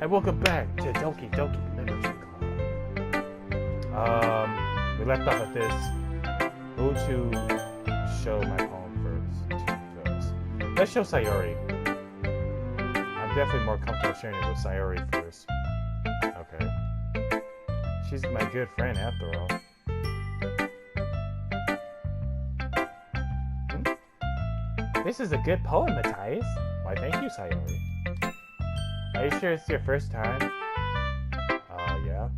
and welcome back to Doki Doki Literature Club. We left off at this. Who to show my poem first? Let's show Sayori. I'm definitely more comfortable sharing it with Sayori first. Okay. She's my good friend after all. This is a good poem, Matthias. Why, thank you, Sayori. Are you sure it's your first time? Yeah.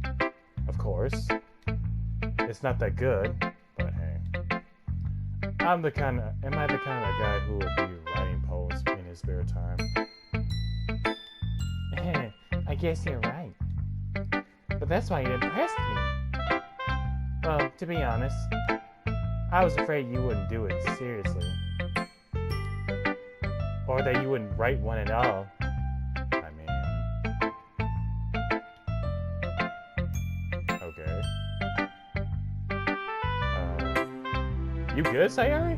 Of course. It's not that good, but hey. Am I the kind of guy who would be writing poems in his spare time? I guess you're right. But that's why you impressed me. Well, to be honest, I was afraid you wouldn't do it seriously. Or that you wouldn't write one at all. I mean... Okay. You good, Sayori?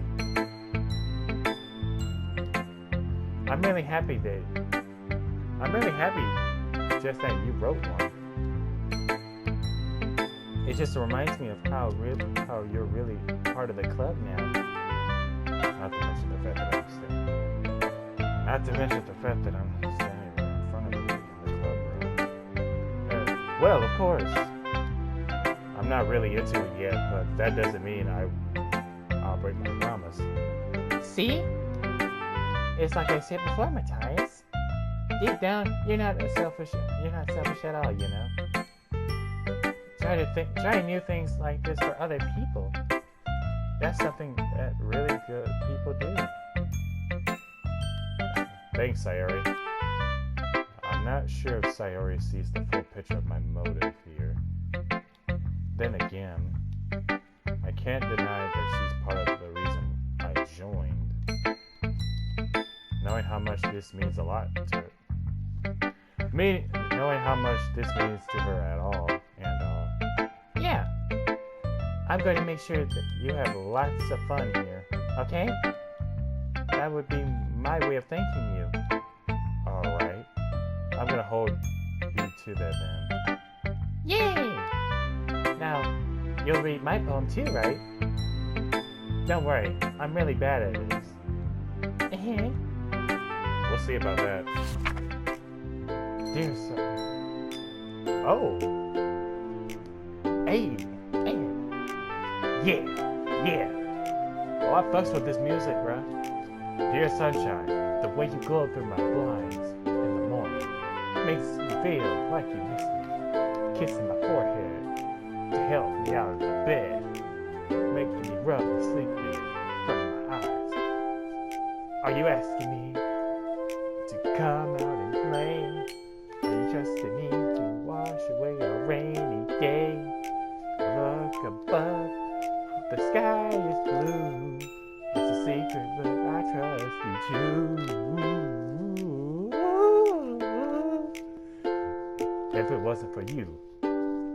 I'm really happy just that you wrote one. It just reminds me of how you're really part of the club now. Not to mention the fact that I'm standing right in front of you in the club room. Well, of course. I'm not really into it yet, but that doesn't mean I'll break my promise. See? It's like I said before, Matthias. Deep down, you're not selfish at all, you know? Try new things like this for other people. That's something that really good people do. Thanks, Sayori. I'm not sure if Sayori sees the full picture of my motive here. Then again, I can't deny that she's part of the reason I joined. Knowing how much this means a lot to knowing how much this means to her at all and all. Yeah. I'm going to make sure that you have lots of fun here, okay? That would be my way of thanking you. Alright. I'm gonna hold you to that then. Yay! Now, you'll read my poem too, right? Don't worry, I'm really bad at this. We'll see about that. Dear sir. Oh! Hey! Yeah! Oh, I fucks with this music, bruh. Dear sunshine, the way you glow through my blinds in the morning makes me feel like you miss me. Kissing my forehead to help me out of the bed, making me rub the sleepy from my eyes. Are you asking me to come out and play? Are you trusting me to wash away a rainy day? Look above, the sky is blue. It's a secret, but I trust you too. If it wasn't for you,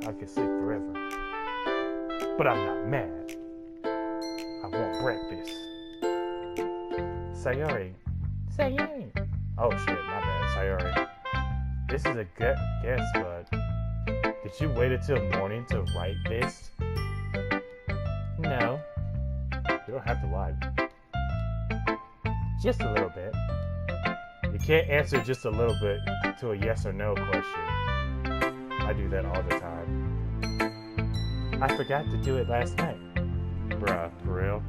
I could sleep forever. But I'm not mad. I want breakfast. Sayori. Oh shit, my bad, Sayori. This is a good guess, but did you wait until morning to write this? No. You don't have to lie. Just a little bit. You can't answer just a little bit to a yes or no question. I do that all the time. I forgot to do it last night. Bruh, for real?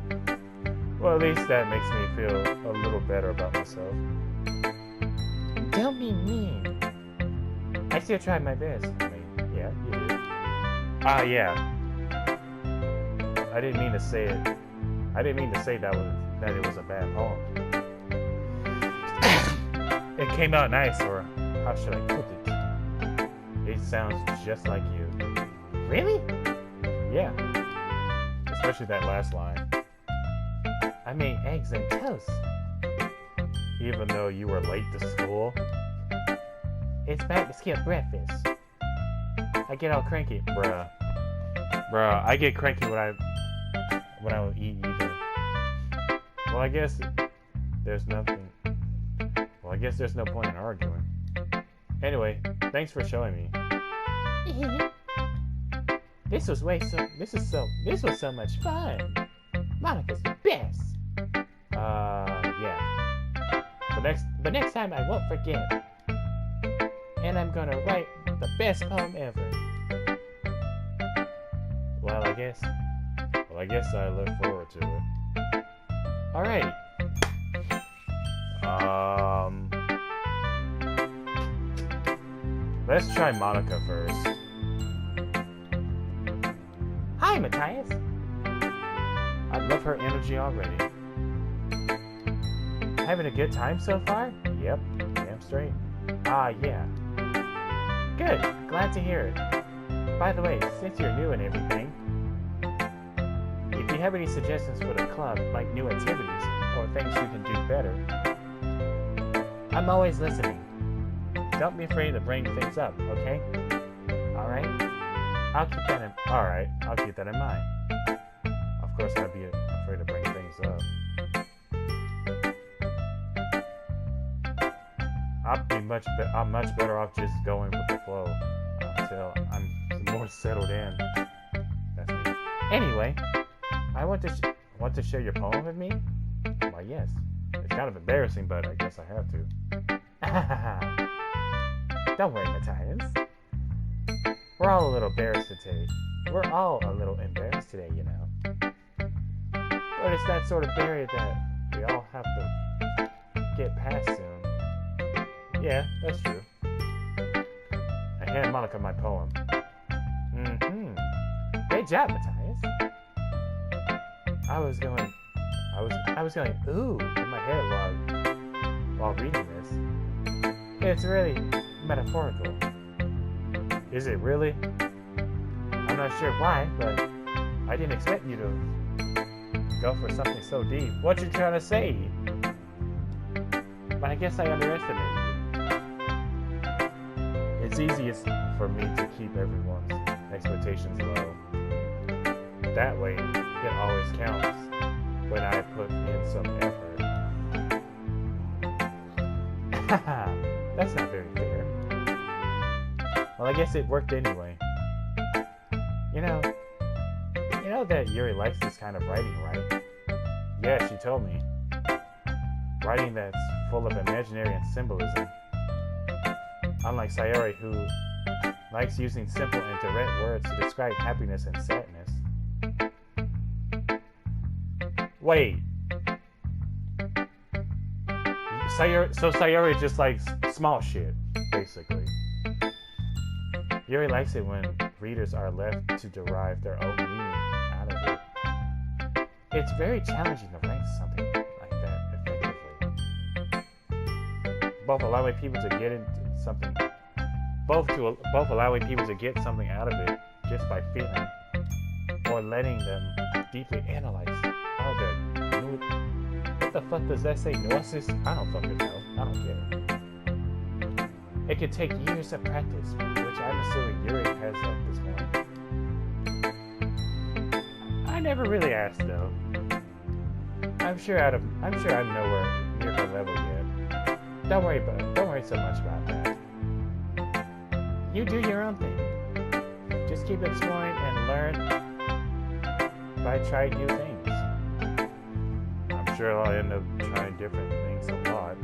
Well, at least that makes me feel a little better about myself. Don't be mean. I still tried my best. I mean, yeah, you did. Yeah. I didn't mean to say it. I didn't mean to say that it was a bad poem. It came out nice, or how should I put it? It sounds just like you. Really? Yeah. Especially that last line. I made eggs and toast. Even though you were late to school. It's bad to skip breakfast. I get all cranky. Bruh, I get cranky when I don't eat either. Well, I guess there's no point in arguing. Anyway, thanks for showing me. This was so much fun. Monica's the best. Yeah. But next time I won't forget. And I'm gonna write the best poem ever. Well, I guess I look forward to it. Alrighty. Let's try Monica first. Hi, Matthias. I love her energy already. Having a good time so far? Yep, damn straight. Yeah. Good, glad to hear it. By the way, since you're new and everything, if you have any suggestions for the club, like new activities or things you can do better, I'm always listening. Don't be afraid to bring things up, okay? Alright? I'll keep that in mind. Of course, I'd be afraid to bring things up. I'm much better off just going with the flow until I'm more settled in. That's me. Anyway, I want to share your poem with me? Why, yes. It's kind of embarrassing, but I guess I have to. Don't worry, Matthias. We're all a little embarrassed today. We're all a little embarrassed today, you know. But it's that sort of barrier that we all have to get past soon. Yeah, that's true. I hand Monica my poem. Great job, Matthias. I was going ooh in my head while reading this. It's really metaphorical. Is it really? I'm not sure why, but I didn't expect you to go for something so deep. What you trying to say? But I guess I underestimated you. It's easiest for me to keep everyone's expectations low. That way, it always counts when I put in some effort. That's not very fair. Well, I guess it worked anyway. You know that Yuri likes this kind of writing, right? Yeah, she told me. Writing that's full of imaginary and symbolism. Unlike Sayori, who likes using simple and direct words to describe happiness and sadness. Wait. Sayori just likes small shit, basically. Yuri likes it when readers are left to derive their own meaning out of it. It's very challenging to write something like that effectively. Both allowing people to get something out of it just by feeling, or letting them deeply analyze all their what the fuck does that say? Nuances? I don't fucking know. I don't get it. It could take years of practice, which I'm assuming Yuri has at this point. I never really asked though. I'm sure I'm nowhere near her level yet. Don't worry so much about that. You do your own thing. Just keep exploring and learn by trying new things. I'm sure I'll end up trying different things a lot.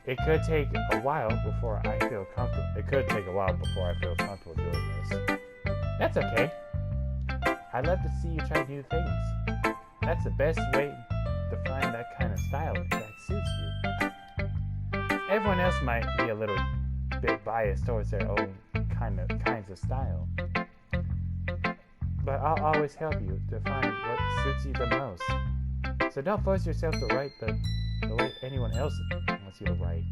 It could take a while before I feel comfortable. Doing this. That's okay. I'd love to see you try new things. That's the best way to find that kind of style that suits you. Everyone else might be a little bit biased towards their own kinds of style. But I'll always help you to find what suits you the most. So don't force yourself to write the way anyone else wants you to write.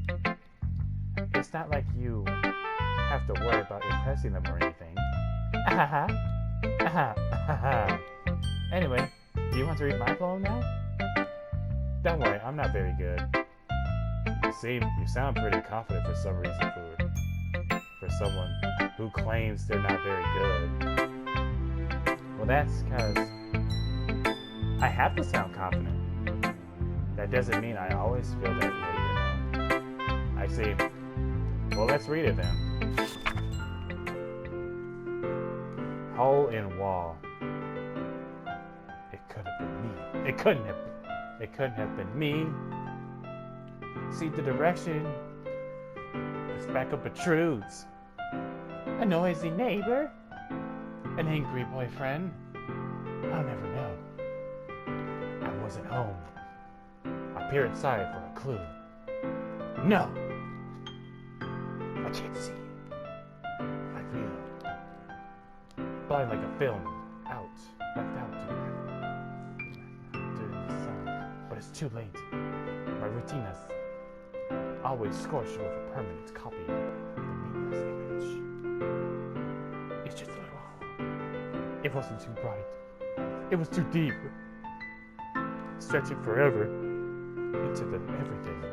It's not like you have to worry about impressing them or anything. Anyway, do you want to read my poem now? Don't worry, I'm not very good. You sound pretty confident for some reason for someone who claims they're not very good. Well, that's because I have to sound confident. That doesn't mean I always feel that way, you know. I see. Well, let's read it then. Hole in wall. It could have been me. It couldn't have been. It couldn't have been me. See the direction. This backup protrudes. A noisy neighbor. An angry boyfriend. I'll never know. I wasn't home. I peer inside for a clue. No! I can't see. I feel blind like a film. Left out during the sun. But it's too late. My retinas always scorched with a permanent copy of the meaningless image. It's just a little hole. It wasn't too bright. It was too deep. Stretching forever into the everything.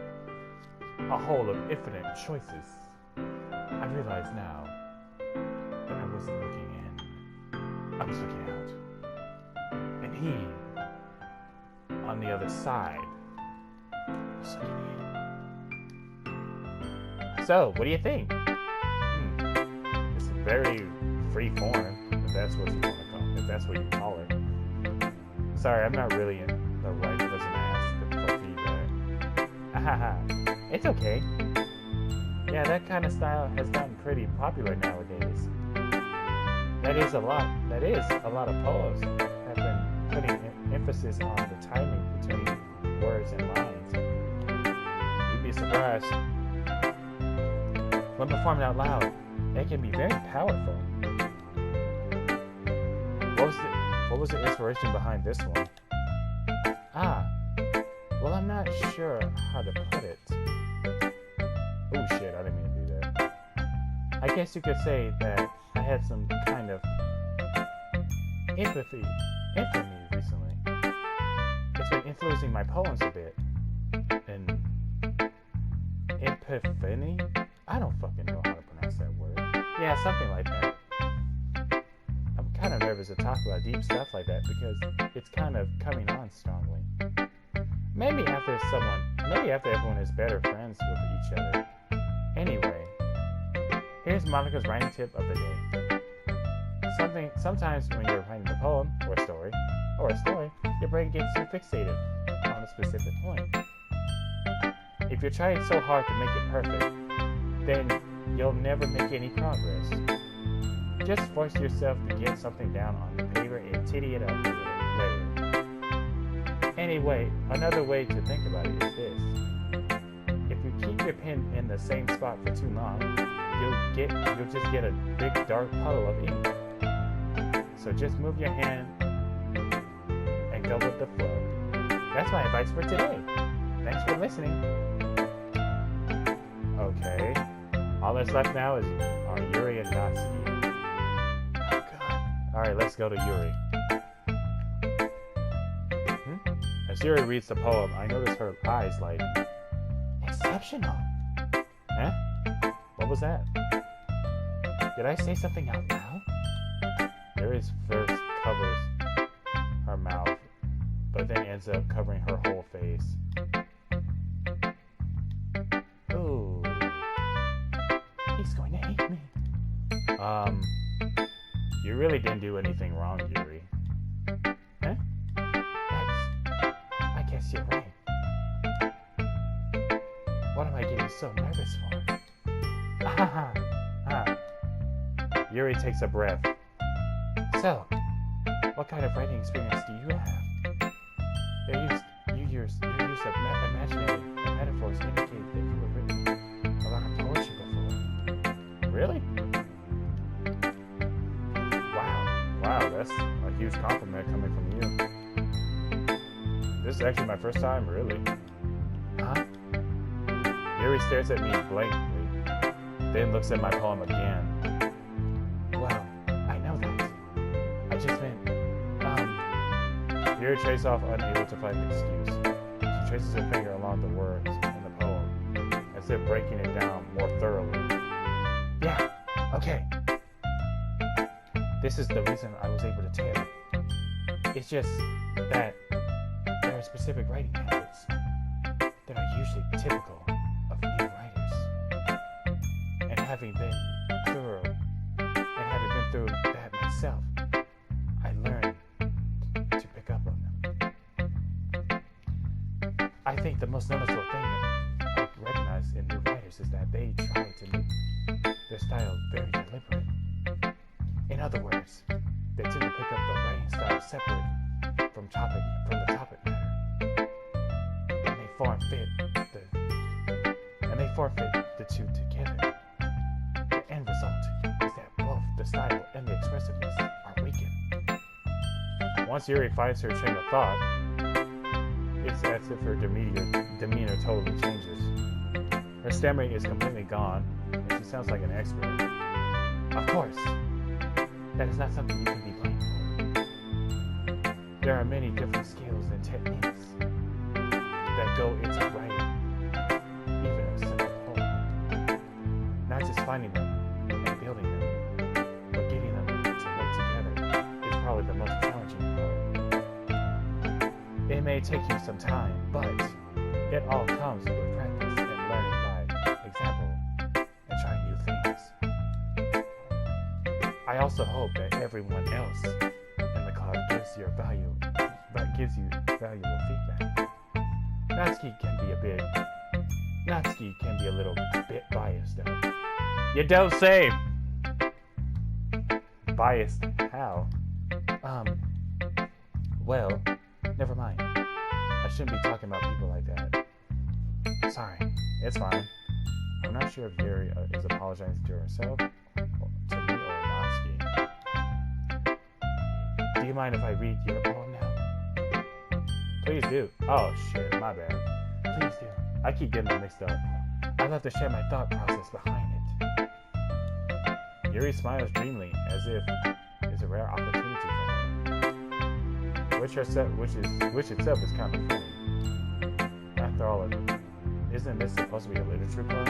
A hole of infinite choices. I realize now that I wasn't looking in. I was looking out. And he, on the other side, was looking in. So, what do you think? It's a very free form, if that's what you want to call it, if that's what you call it. Sorry, I'm not really in the right person to ask for feedback. Ahaha, it's okay. Yeah, that kind of style has gotten pretty popular nowadays. That is a lot of poets have been putting emphasis on the timing between words and lines. You'd be surprised. When performed out loud, it can be very powerful. What was the inspiration behind this one? Well, I'm not sure how to put it. Oh shit, I didn't mean to do that. I guess you could say that I had some kind of infamy recently. It's been influencing my poems a bit. And epiphany? I don't fucking know how to pronounce that word. Yeah, something like that. I'm kind of nervous to talk about deep stuff like that because it's kind of coming on strongly. Maybe after everyone is better friends with each other. Anyway, here's Monica's writing tip of the day. Sometimes when you're writing a poem or a story, your brain gets too fixated on a specific point. If you're trying so hard to make it perfect, then you'll never make any progress. Just force yourself to get something down on the paper and titty it up later. Anyway, another way to think about it is this. If you keep your pen in the same spot for too long, you'll just get a big dark puddle of ink. So just move your hand and go with the flow. That's my advice for today. Thanks for listening. Okay. All that's left now is Yuri and Natsuki. Oh god. Alright, let's go to Yuri. As Yuri reads the poem, I notice her eyes lighten. Exceptional. Huh? What was that? Did I say something out loud? Yuri first covers her mouth, but then ends up covering her whole face. Ooh. He's going to hate me. You really didn't do anything wrong, Yuri. Huh? I guess you're right. What am I getting so nervous for? Yuri takes a breath. So, what kind of writing experience do you have? Your use of imaginary metaphors indicate that you have written a lot of poetry before. Really? Wow, that's a huge compliment coming from you. This is actually my first time, really. Huh? Yuri stares at me blankly, then looks at my poem again. Well, I know that. I just meant, Yuri traces off, unable to find an excuse. She traces her finger along the words in the poem, as if breaking it down more thoroughly. Yeah, okay. This is the reason I was able to tell. It's just that there are specific writing habits that are usually typical of new writers. having been through that myself, I learned to pick up on them. I think the most noticeable thing I recognize in new writers is that they try to make their style very deliberate. In other words, they tend to pick up the writing style separate from the topic matter, and they forfeit the two together. The end result is that both the style and the expressiveness are weakened. Once Yuri finds her train of thought, it's as if her demeanor totally changes. Her stammering is completely gone, and she sounds like an expert. Of course, that is not something you can be blamed for. There are many different skills and techniques that go into writing, even a simple poem. Not just finding them and building them, but getting them to work together is probably the most challenging part. It may take you some time, but it all comes with practice and learning by example and trying new things. I also hope that everyone else in the club gives you valuable feedback. Natsuki can be a little bit biased though. You don't say! Biased how? Well, never mind. I shouldn't be talking about people like that. Sorry, it's fine. I'm not sure if Yuri is apologizing to herself, to me, or Natsuki. Do you mind if I read your poem now? Please do. Oh shit, my bad. Please do. I keep getting them mixed up. I'd love to share my thought process behind it. Yuri smiles dreamily, as if it's a rare opportunity for her. Which itself is kind of funny. After all, isn't this supposed to be a literature club?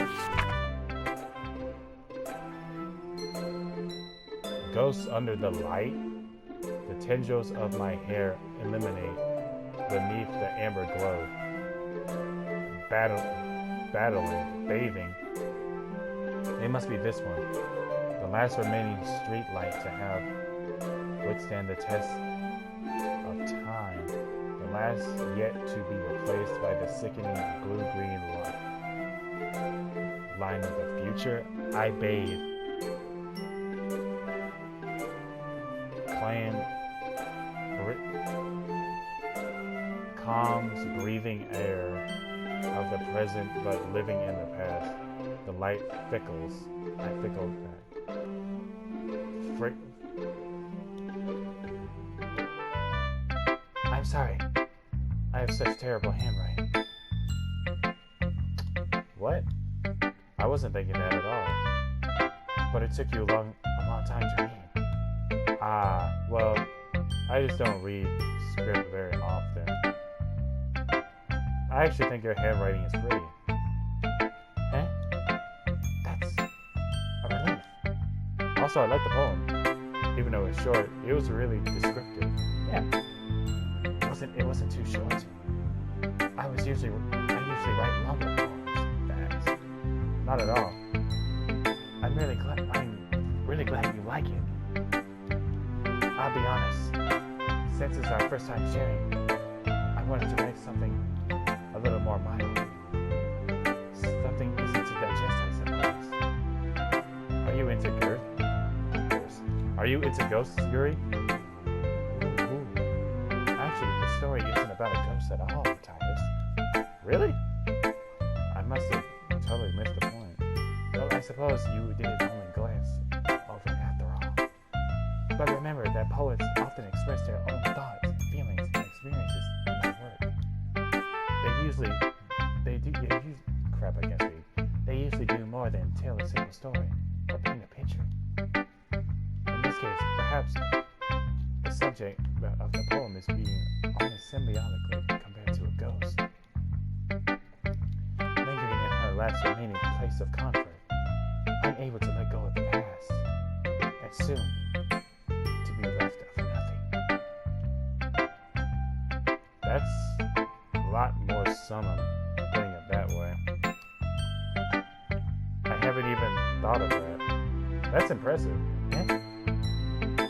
Ghosts under the light? The tendrils of my hair illuminate beneath the amber glow. Battling, bathing. It must be this one. The last remaining street light to have withstand the test of time. The last yet to be replaced by the sickening blue-green line of the future. I bathe. Calms, breathing air of the present, but living in the past. The light fickles. I fickle back. I'm sorry. I have such terrible handwriting. What? I wasn't thinking that at all. But it took you a long time to read. Well, I just don't read script very often. I actually think your handwriting is pretty. Eh? That's a relief. Also, I like the poem. Even though it's short, it was really descriptive. Yeah. It wasn't too short. I usually write longer poems. Facts. Not at all. I'm really glad you like it. I'll be honest. Since it's our first time sharing, I wanted to write something a little more mild. Something easy to digest, I suppose. Are you into ghosts, Yuri? Ooh. Actually, the story isn't about a ghost at all, Titus. Really? I must have totally missed the point. Well, I suppose you did only glance over it after all. But remember that poets often express their own thoughts, feelings, and experiences in their work. They usually do more than tell a simple story or paint a picture. In this case, perhaps the subject of the poem is being only symbiotically compared to a ghost, lingering in her last remaining place of comfort, unable to let go of the past, and soon to be left for nothing. That's a lot more solemn, putting it that way. I haven't even thought of that. That's impressive. Eh?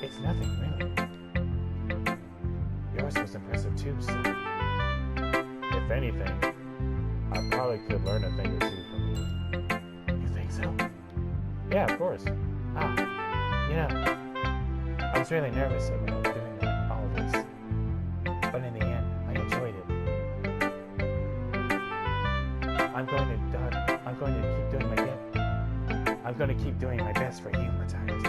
It's nothing, really. Yours was impressive too, so... If anything, I probably could learn a thing or two from you. You think so? Yeah, of course. I was really nervous about doing all this. But in the end, I enjoyed it. I'm going to keep doing my best for you, Matthias.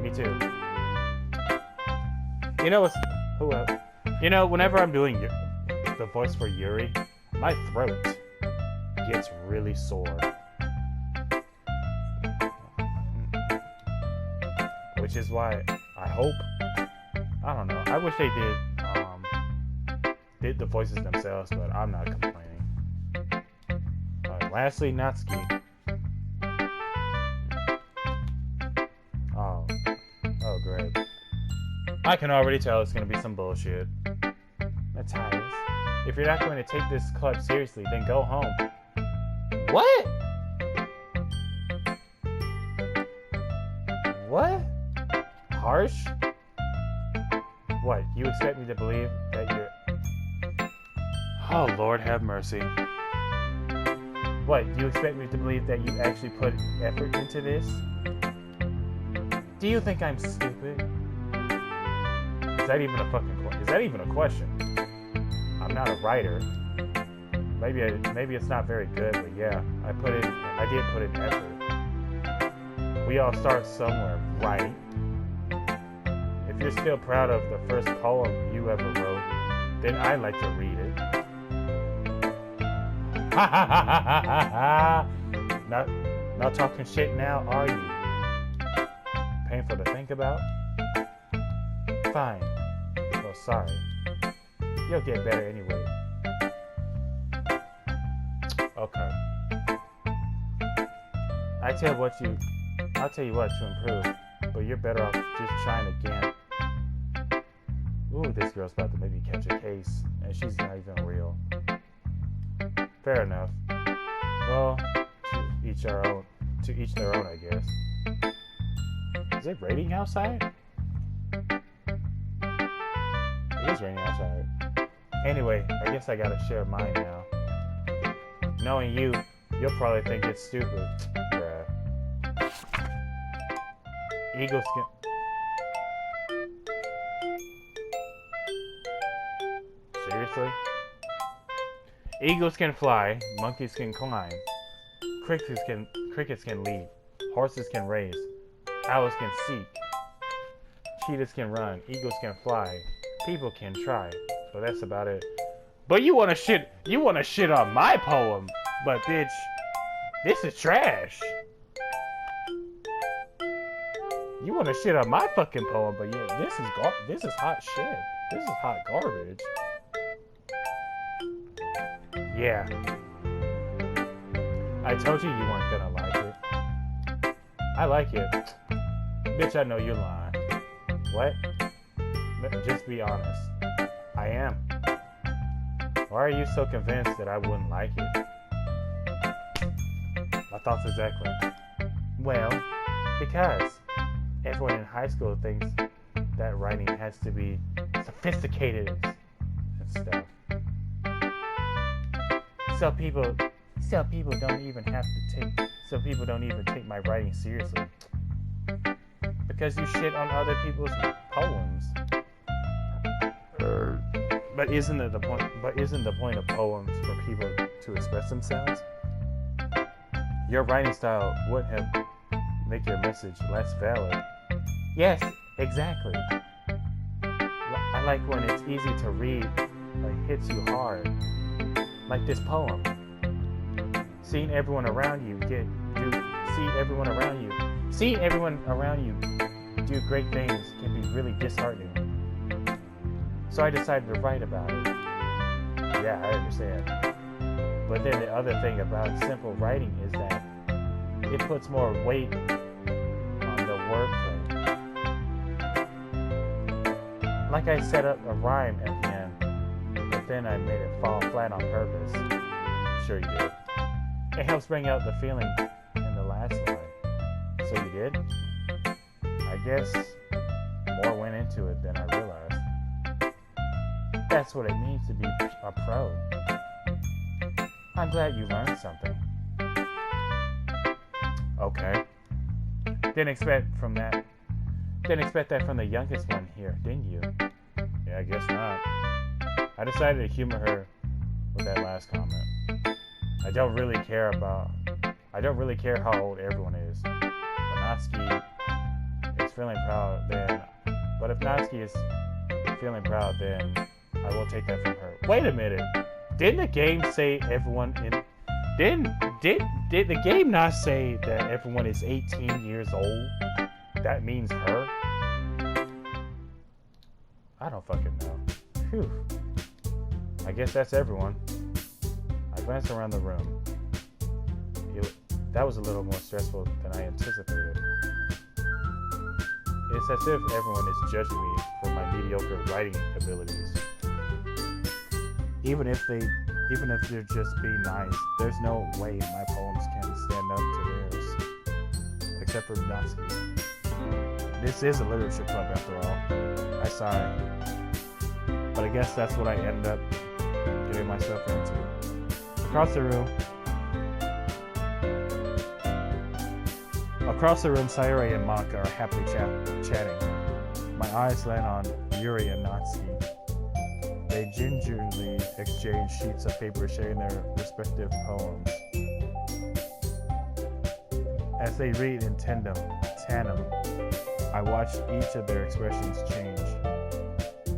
Me too. You know what's... whenever I'm doing the voice for Yuri, my throat gets really sore. Which is why I hope... I don't know. I wish they did the voices themselves, but I'm not complaining. Lastly, Natsuki. Oh, great. I can already tell it's gonna be some bullshit. Matthias, if you're not going to take this club seriously, then go home. What? What? Harsh? What, you expect me to believe that you're... Oh, Lord have mercy. What, you expect me to believe that you actually put effort into this? Do you think I'm stupid? Is that even a question? I'm not a writer. Maybe it's not very good, but yeah, I did put in effort. We all start somewhere, right? If you're still proud of the first poem you ever wrote, then I'd like to read it. Ha ha ha ha ha ha! Not talking shit now, are you? Painful to think about? Fine. Well, sorry. You'll get better anyway. Okay. I'll tell you what to improve, but you're better off just trying again. Ooh, this girl's about to maybe catch a case, and she's not even real. Fair enough. Well, to each their own, I guess. Is it raining outside? It is raining outside. Anyway, I guess I gotta share mine now. Knowing you'll probably think it's stupid. Bruh. Eagles can... Seriously? Eagles can fly, monkeys can climb, crickets can leap, horses can race, owls can seek, cheetahs can run, eagles can fly, people can try. So that's about it. But you wanna shit on my poem, but bitch, this is trash. You wanna shit on my fucking poem, but yeah, this is hot shit. This is hot garbage. Yeah. I told you weren't gonna like it. I like it. Bitch, I know you're lying. What? Just be honest. I am. Why are you so convinced that I wouldn't like it? My thoughts exactly. Well, because everyone in high school thinks that writing has to be sophisticated and stuff. Some people don't even take my writing seriously. Because you shit on other people's poems. But isn't the point of poems for people to express themselves? Your writing style would have make your message less valid. Yes, exactly. I like when it's easy to read, like hits you hard. Like this poem. Seeing everyone around you do great things can be really disheartening. So I decided to write about it. Yeah, I understand. But then the other thing about simple writing is that it puts more weight on the wordplay. Like I set up a rhyme at the end, but then I made it fall flat on purpose. Sure you did. It helps bring out the feeling in the So you did? I guess more went into it than I realized. That's what it means to be a pro. I'm glad you learned something. Okay. Didn't expect that from the youngest one here, didn't you? Yeah, I guess not. I decided to humor her with that last comment. I don't really care how old everyone is. But Natsuki is feeling proud, then. But if Natsuki is feeling proud, then I will take that from her. Wait a minute. Didn't the game say everyone in? Did the game not say that everyone is 18 years old? That means her? I don't fucking know. Phew. I guess that's everyone. I glanced around the room. That was a little more stressful than I anticipated. It's as if everyone is judging me for my mediocre writing abilities. Even if they're just being nice, there's no way my poems can stand up to theirs. Except for Natsuki. This is a literature club after all. I sigh. But I guess that's what I ended up getting myself into. Across the room, Sayori and Maka are happily chatting. My eyes land on Yuri and Natsuki. They gingerly exchange sheets of paper sharing their respective poems. As they read in tandem, I watch each of their expressions change.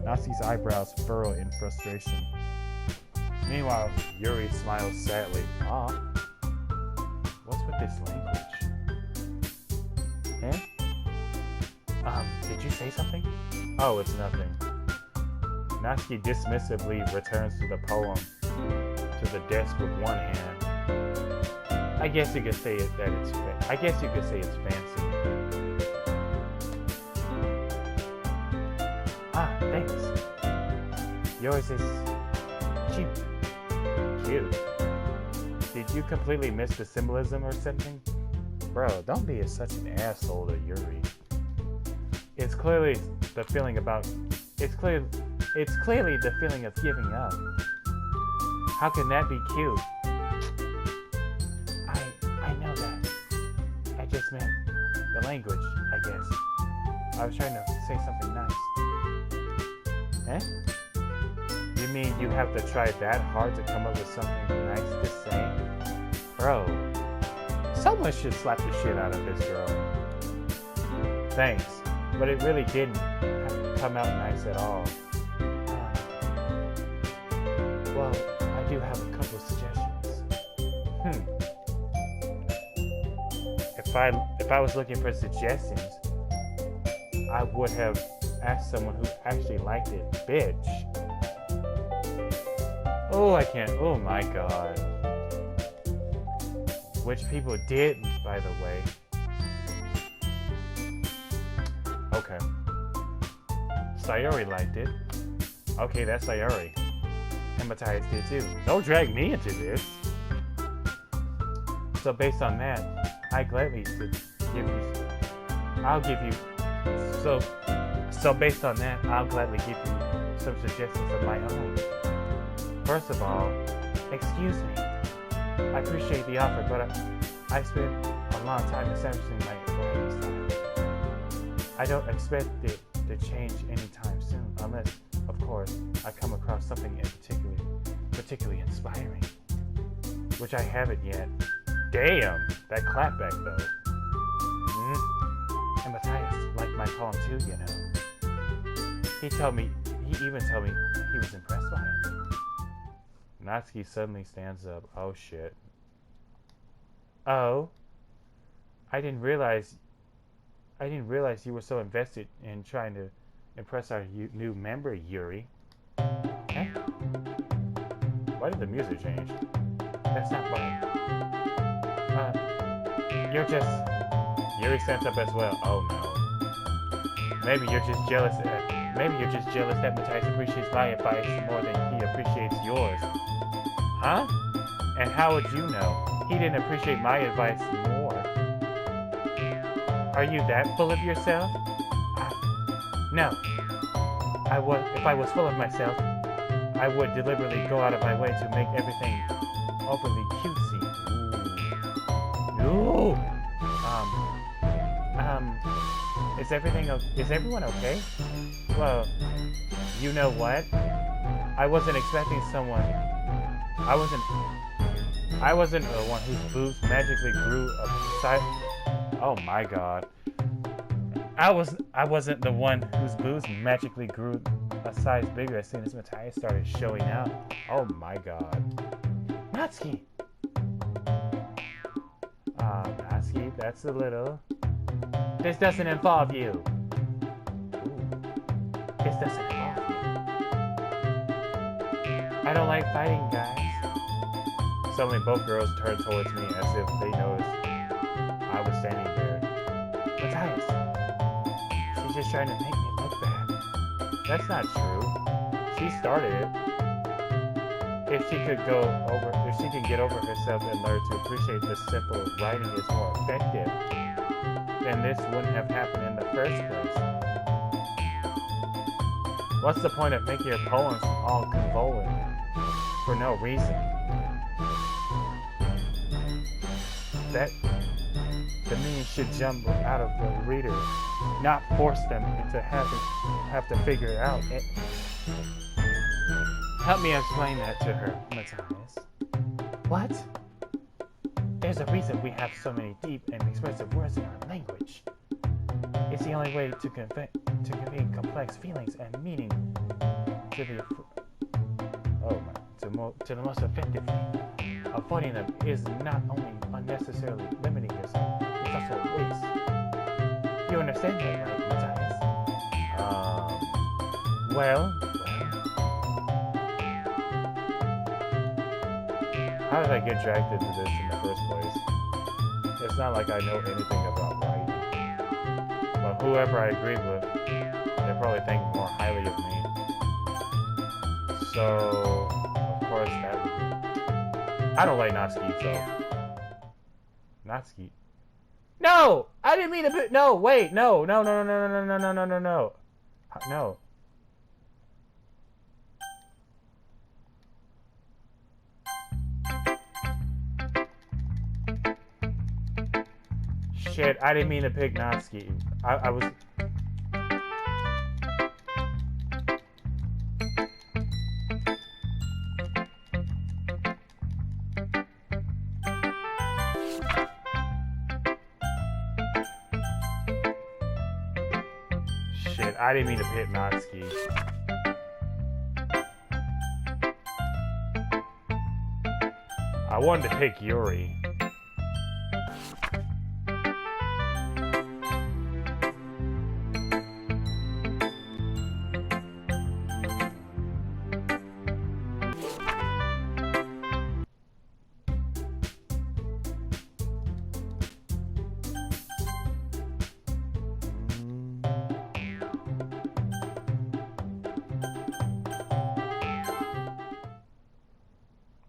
Natsuki's eyebrows furrow in frustration. Meanwhile, Yuri smiles sadly. Ah, what's with this language? Did you say something? Oh, it's nothing. Natsuki dismissively returns to the poem to the desk with one hand. I guess you could say it's fancy. Ah, thanks. Yours is cute. Cute. Did you completely miss the symbolism or something? Bro, don't be such an asshole to Yuri. It's clearly the feeling of giving up. How can that be cute? I know that. I just meant the language, I guess. I was trying to say something nice. Eh? You mean you have to try that hard to come up with something nice to say? Bro, someone should slap the shit out of this girl. Thanks, but it really didn't come out nice at all. Well, I do have a couple of suggestions. If I was looking for suggestions, I would have asked someone who actually liked it. Bitch. Oh, I can't. Oh my god. Which people did, by the way. Okay. Sayori liked it. Okay, that's Sayori. And Matthias did too. Don't drag me into this. So based on that, I'll give you some suggestions of my own. First of all, excuse me. I appreciate the offer, but I spent a long time establishing my writing style. I don't expect it to change anytime soon, unless, of course, I come across something particularly inspiring, which I haven't yet. Damn, that clapback though. And Matthias liked my poem too, you know. He even told me he was impressed by it. Natsuki suddenly stands up. Oh shit. Oh. I didn't realize you were so invested in trying to impress our new member, Yuri. Eh? Why did the music change? That's not funny. Yuri stands up as well. Oh no. Maybe you're just jealous that Matthias appreciates my advice more than he appreciates yours. Huh? And how would you know? He didn't appreciate my advice more. Are you that full of yourself? No. If I was full of myself, I would deliberately go out of my way to make everything overly cutesy. Ooh. Is everyone okay? Well, you know what? I wasn't expecting someone. I wasn't the one whose boobs magically grew a size. Oh my god. I wasn't the one whose boobs magically grew a size bigger as soon as Matthias started showing out. Oh my god. Natsuki! Natsuki, that's a little. This doesn't involve you. Ooh. This doesn't involve you. I don't like fighting, guys. Suddenly both girls turned towards me as if they noticed I was standing there. Matthias, she's just trying to make me look bad. That's not true. She started it. If she can get over herself and learn to appreciate the simple writing is more effective, then this wouldn't have happened in the first place. What's the point of making your poems all convoluted for no reason? That the meaning should jump out of the reader, not force them into have to figure it out. Help me explain that to her, Matthias. What? There's a reason we have so many deep and expressive words in our language. It's the only way to convey complex feelings and meaning to the most effective way. Avoiding them is not only unnecessarily limiting yourself, it's also a waste. You understand that, right, Matthias? Well. How did I get dragged into this in the first place? It's not like I know anything about writing. But whoever I agreed with, they probably think more highly of me. So, of course, that would be... I don't like Natsuki, so... Natsuki. No! I didn't mean to be... No, wait, no. No. Shit, I didn't mean to pick Natsuki. I was... Shit, I didn't mean to pick Natsuki. I wanted to pick Yuri.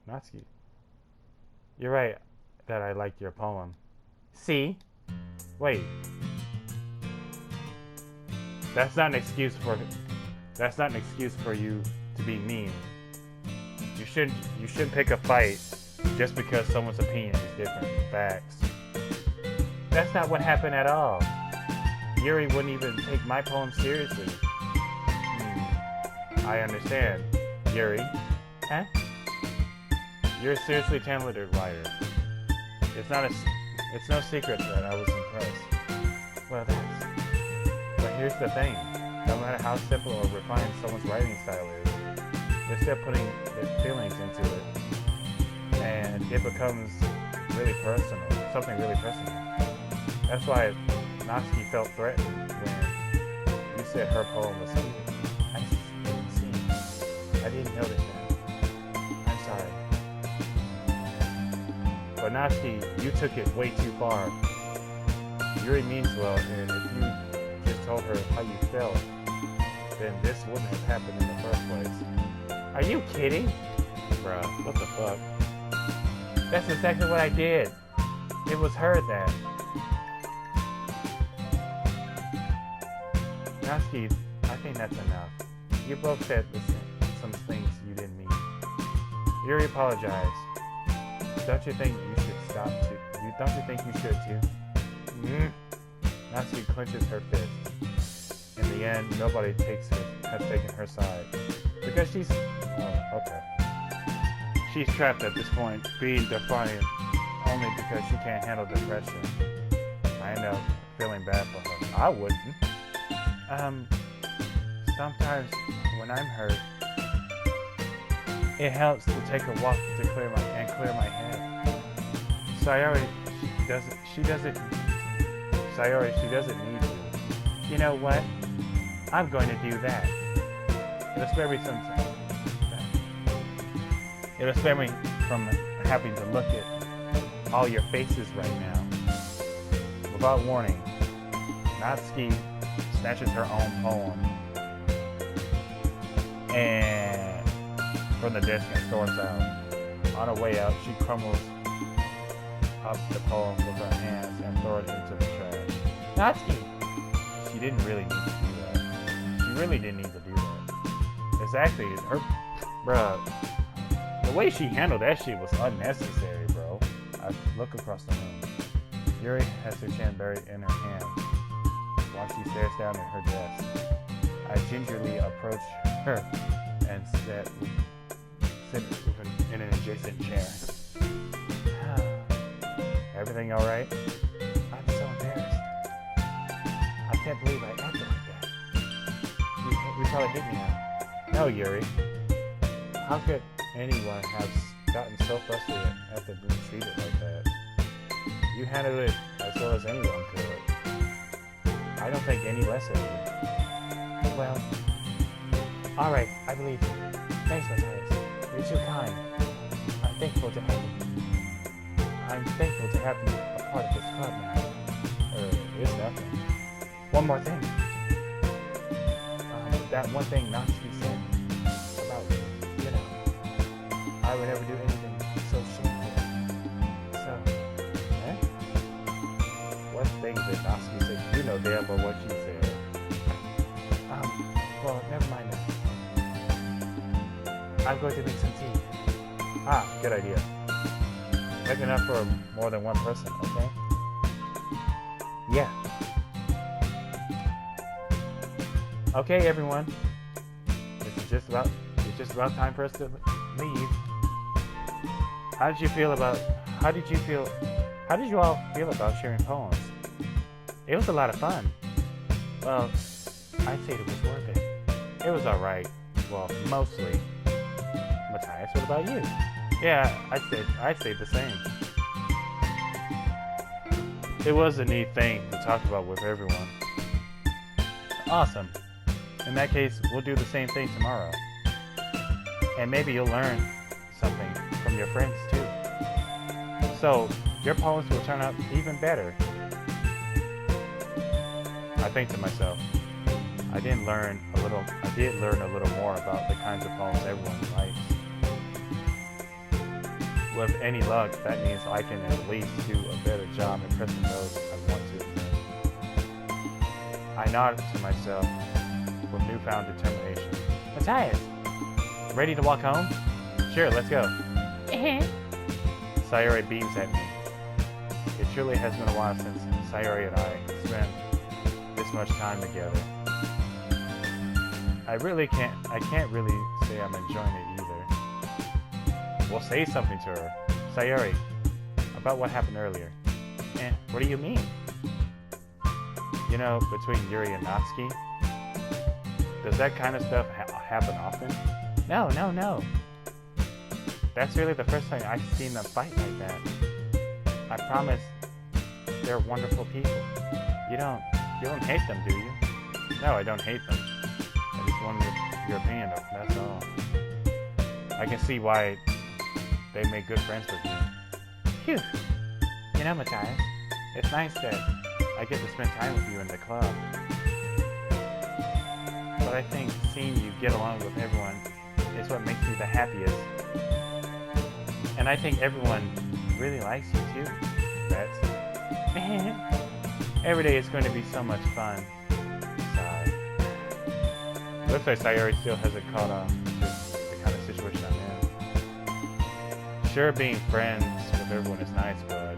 Natsuki. You're right that I liked your poem. See? Wait. That's not an excuse for you to be mean. You shouldn't pick a fight just because someone's opinion is different. Facts. That's not what happened at all. Yuri wouldn't even take my poem seriously. I understand. Yuri? Huh? You're a seriously talented writer. It's no secret that I was impressed. Well, but here's the thing. No matter how simple or refined someone's writing style is, they're still putting their feelings into it. And it becomes really personal. Something really personal. That's why Natsuki felt threatened when you said her poem was stupid. I didn't see it. I didn't notice that. I'm sorry. But Natsuki, you took it way too far. Yuri means well, and if you just told her how you felt, then this wouldn't have happened in the first place. Are you kidding? Bruh, what the fuck? That's exactly what I did. It was her that. Natsuki, I think that's enough. You both said some things you didn't mean. Yuri apologized. Don't you think you should stop too? Don't you think you should too? Natsuki clenches her fist. In the end, nobody has taken her side. Because she's... Oh, okay. She's trapped at this point, being defiant only because she can't handle depression. I end up feeling bad for her. I wouldn't. Sometimes when I'm hurt, it helps to take a walk to clear my head. Sayori, she doesn't need you. You know what? I'm going to do that. It'll spare me It'll spare me from having to look at all your faces right now. Without warning, Natsuki snatches her own poem and from the desk and storms out. On her way out, she crumbles up the poem with her hands and throws it into the trash. Natsuki! She didn't really need to do that. She really didn't need to do that. Exactly, her... Bruh. The way she handled that shit was unnecessary, bro. I look across the room. Yuri has her chin buried in her hand while she stares down at her desk. I gingerly approach her and sit in an adjacent chair. Everything alright? I'm so embarrassed. I can't believe I acted like that. You probably hate me now. No, Yuri. How could anyone have gotten so frustrated after being treated like that? You handled it as well as anyone could. I don't think any less of you. Well, alright, I believe you. Thanks, Matthias. You're too kind. I'm thankful to have you a part of this club now. It's nothing. One more thing. That one thing Natsuki said about, I would never do anything so shameful. So, what thing did Natsuki say? You know damn well what she said. Well, never mind that. I'm going to make some tea. Good idea. Make enough for more than one person, okay? Yeah. Okay, everyone. It's just about time for us to leave. How did you all feel about sharing poems? It was a lot of fun. Well, I'd say it was worth it. It was alright. Well, mostly. Matthias, what about you? Yeah, I'd say the same. It was a neat thing to talk about with everyone. Awesome. In that case, we'll do the same thing tomorrow. And maybe you'll learn something from your friends too. So, your poems will turn out even better. I think to myself, I did learn a little more about the kinds of poems everyone likes. With any luck, that means I can at least do a better job impressing those I want to impress. I nodded to myself with newfound determination. Matthias, ready to walk home? Sure, let's go. Sayori beams at me. It truly has been a while since Sayori and I spent this much time together. I can't really say I'm enjoying it either. Well, say something to her. Sayori, about what happened earlier. What do you mean? Between Yuri and Natsuki? Does that kind of stuff happen often? No. That's really the first time I've seen them fight like that. I promise they're wonderful people. You don't hate them, do you? No, I don't hate them. I just wanted your opinion, that's all. I can see why they make good friends with you. Phew. Matthias, it's nice that I get to spend time with you in the club. But I think seeing you get along with everyone is what makes me the happiest. And I think everyone really likes you too. Every day is going to be so much fun. Sigh. Looks like Sayori still hasn't caught on to the kind of situation I'm in. Sure, being friends with everyone is nice, but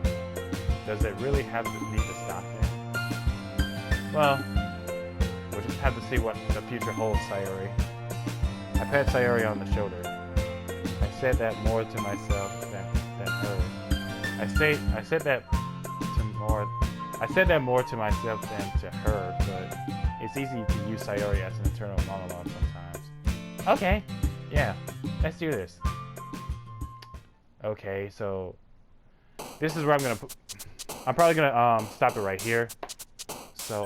does it really have to need to stop there? Well, we'll just have to see what the future holds, Sayori. I pat Sayori on the shoulder. I said that more to myself than her. I said that more to myself than to her, but it's easy to use Sayori as an internal monologue sometimes. Okay, yeah, let's do this. Okay, so this is where I'm probably gonna stop it right here. So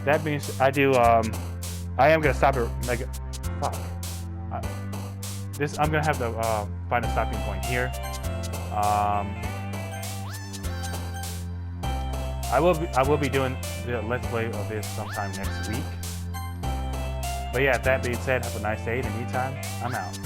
that means I am gonna stop it. I'm gonna have to find a stopping point here. I will be doing the Let's Play of this sometime next week. But yeah, that being said, have a nice day. In the meantime, I'm out.